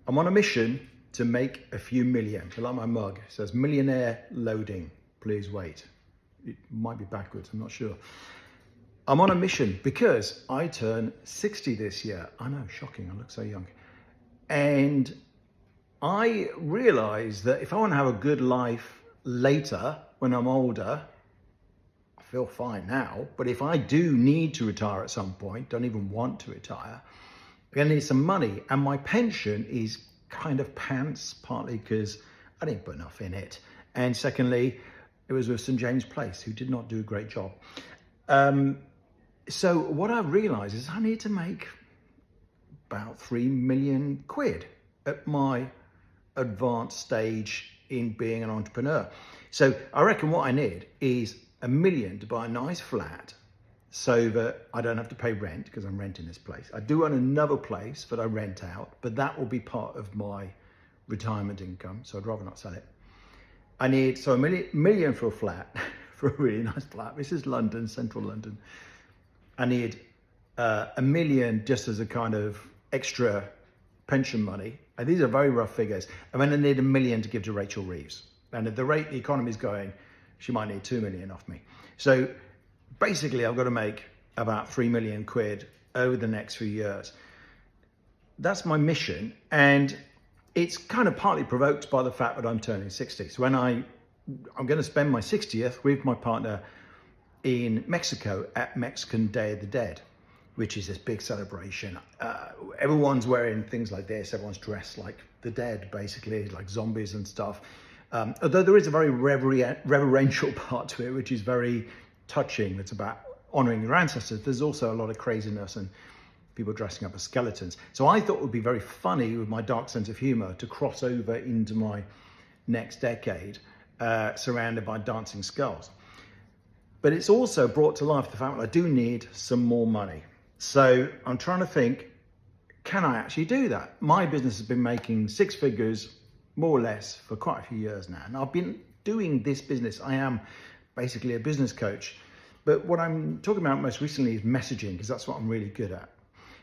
I'm on a mission to make a few million. I like my mug. It says millionaire loading, please wait. It might be backwards, I'm not sure. I'm on a mission because I turn 60 this year. I know, shocking, I look so young. And I realize that if I want to have a good life later, when I'm older, I feel fine now, but if I do need to retire at some point, don't even want to retire, I'm gonna need some money. And my pension is kind of pants, partly because I didn't put enough in it. And secondly, it was with St. James Place, who did not do a great job. So what I've realized is I need to make about 3 million quid at my advanced stage in being an entrepreneur. So I reckon what I need is 1 million to buy a nice flat so that I don't have to pay rent because I'm renting this place. I do own another place that I rent out, but that will be part of my retirement income. So I'd rather not sell it. I need, so 1 million for a flat, for a really nice flat. This is London, central London. I need 1 million just as a kind of extra pension money. And these are very rough figures. And then I need 1 million to give to Rachel Reeves. And at the rate the economy is going, she might need 2 million off me. So basically I've got to make about 3 million quid over the next few years. That's my mission. And it's kind of partly provoked by the fact that I'm turning 60. So when I'm going to spend my 60th with my partner in Mexico at Mexican Day of the Dead, which is this big celebration. Everyone's wearing things like this. Everyone's dressed like the dead, basically, like zombies and stuff. Although there is a very reverential part to it, which is very touching. It's about honoring your ancestors. There's also a lot of craziness and people dressing up as skeletons. So I thought it would be very funny with my dark sense of humor to cross over into my next decade, surrounded by dancing skulls. But it's also brought to life the fact that I do need some more money. So I'm trying to think, can I actually do that? My business has been making 6 figures, more or less, for quite a few years now. And I've been doing this business. I am basically a business coach. But what I'm talking about most recently is messaging, because that's what I'm really good at.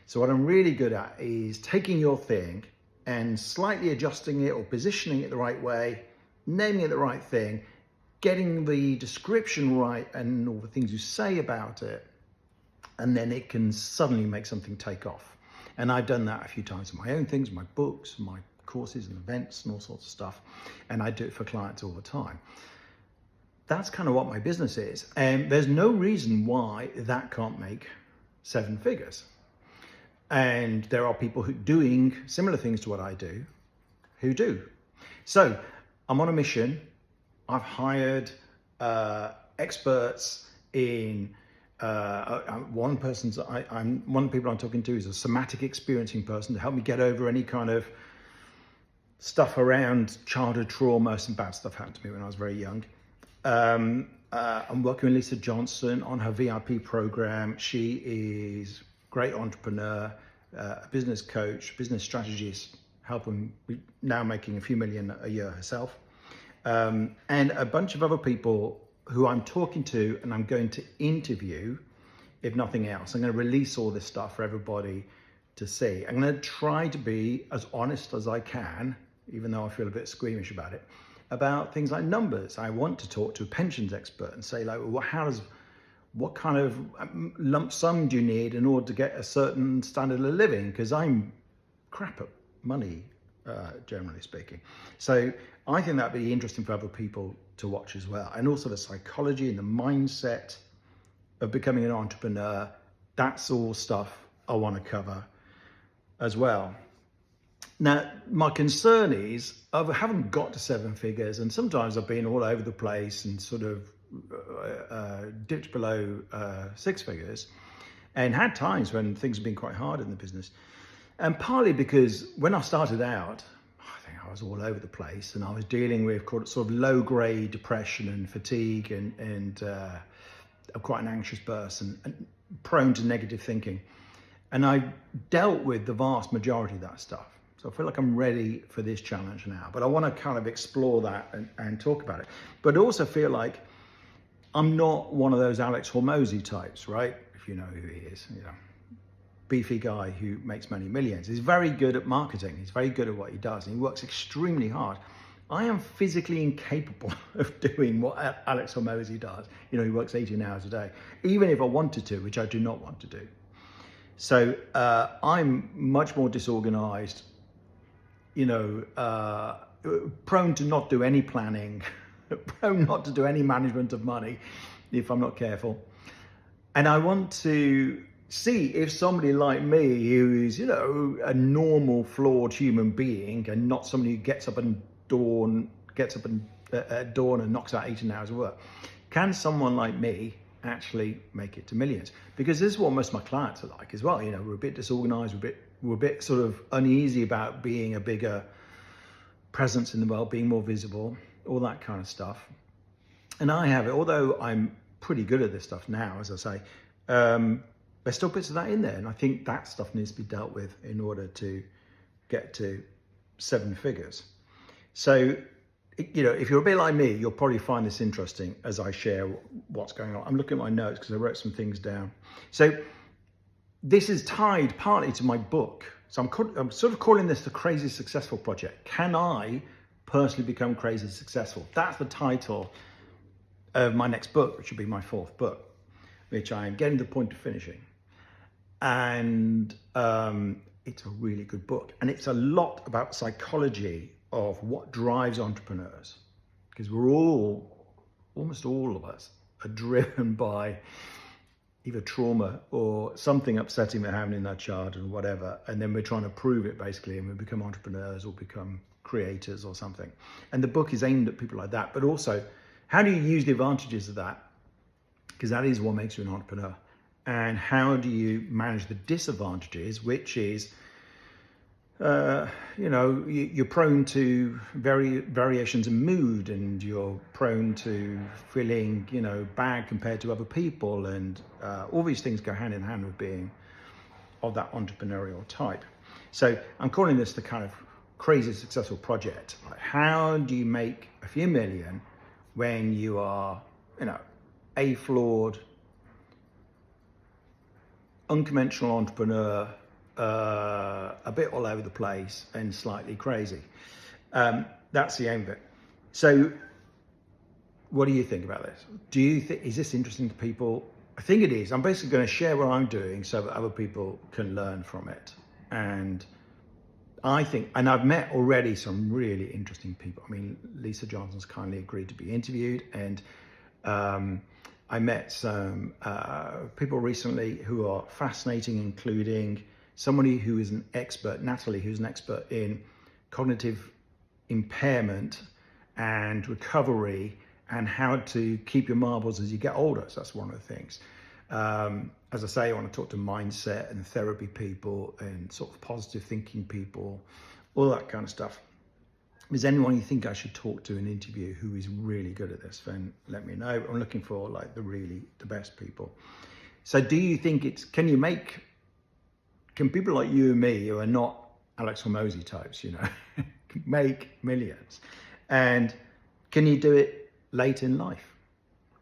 So what I'm really good at is taking your thing and slightly adjusting it or positioning it the right way, naming it the right thing, getting the description right and all the things you say about it, and then it can suddenly make something take off. And I've done that a few times in my own things, my books, my courses and events and all sorts of stuff. And I do it for clients all the time. That's kind of what my business is. And there's no reason why that can't make 7 figures. And there are people who doing similar things to what I do, who do. So I'm on a mission. I've hired experts in one of the people I'm talking to is a somatic experiencing person to help me get over any kind of stuff around childhood trauma. Some bad stuff happened to me when I was very young. I'm working with Lisa Johnson on her VIP program. She is a great entrepreneur, a business coach, business strategist, helping now making a few million a year herself. And a bunch of other people who I'm talking to and I'm going to interview, if nothing else. I'm going to release all this stuff for everybody to see. I'm going to try to be as honest as I can, even though I feel a bit squeamish about it, about things like numbers. I want to talk to a pensions expert and say, like, well, what kind of lump sum do you need in order to get a certain standard of living? Because I'm crap at money, generally speaking. So I think that'd be interesting for other people to watch as well. And also the psychology and the mindset of becoming an entrepreneur. That's all stuff I want to cover as well. Now, my concern is I haven't got to 7 figures, and sometimes I've been all over the place and sort of dipped below 6 figures, and had times when things have been quite hard in the business. And partly because when I started out, I think I was all over the place, and I was dealing with sort of low-grade depression and fatigue, and I'm quite an anxious person and prone to negative thinking. And I dealt with the vast majority of that stuff. So I feel like I'm ready for this challenge now, but I want to kind of explore that and talk about it. But I also feel like I'm not one of those Alex Hormozy types, right? If you know who he is, you know, beefy guy who makes many millions. He's very good at marketing. He's very good at what he does, and he works extremely hard. I am physically incapable of doing what Alex Hormozi does. You know, he works 18 hours a day, even if I wanted to, which I do not want to do. So I'm much more disorganized, you know, prone to not do any planning, prone not to do any management of money if I'm not careful. And I want to see if somebody like me, who is, you know, a normal, flawed human being, and not somebody who gets up at dawn and knocks out 18 hours of work, can someone like me actually make it to millions? Because this is what most of my clients are like as well. You know, we're a bit disorganized, we're a bit sort of uneasy about being a bigger presence in the world, being more visible, all that kind of stuff. And I have it, although I'm pretty good at this stuff now, as I say, there's still bits of that in there. And I think that stuff needs to be dealt with in order to get to 7 figures. So, you know, if you're a bit like me, you'll probably find this interesting as I share what's going on. I'm looking at my notes because I wrote some things down. So this is tied partly to my book. So I'm sort of calling this the Crazy Successful Project. Can I personally become crazy successful? That's the title of my next book, which will be my 4th book, which I am getting to the point of finishing. And it's a really good book. And it's a lot about psychology of what drives entrepreneurs. Because almost all of us are driven by either trauma or something upsetting that happened in that childhood or whatever. And then we're trying to prove it basically, and we become entrepreneurs or become creators or something. And the book is aimed at people like that, but also how do you use the advantages of that? Because that is what makes you an entrepreneur. And how do you manage the disadvantages, which is, you know, you're prone to variations in mood, and you're prone to feeling, you know, bad compared to other people. And all these things go hand in hand with being of that entrepreneurial type. So I'm calling this the kind of Crazy Successful Project. Like, how do you make a few million when you are, you know, a flawed, unconventional entrepreneur, a bit all over the place and slightly crazy? That's the aim of it. So what do you think about this? Do you think, is this interesting to people? I think it is. I'm basically going to share what I'm doing so that other people can learn from it. And I think, and I've met already some really interesting people. I mean, Lisa Johnson's kindly agreed to be interviewed, and I met some people recently who are fascinating, including somebody who is an expert, Natalie, who's an expert in cognitive impairment and recovery and how to keep your marbles as you get older. So that's one of the things. As I say, I want to talk to mindset and therapy people and sort of positive thinking people, all that kind of stuff. If there's anyone you think I should talk to and interview who is really good at this, then let me know. I'm looking for like the best people. So do you think can people like you and me, who are not Alex Hormozi types, you know, make millions? And can you do it late in life?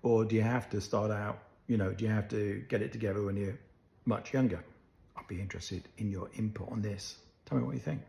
Or do you have to start out, you know, do you have to get it together when you're much younger? I'd be interested in your input on this. Tell me what you think.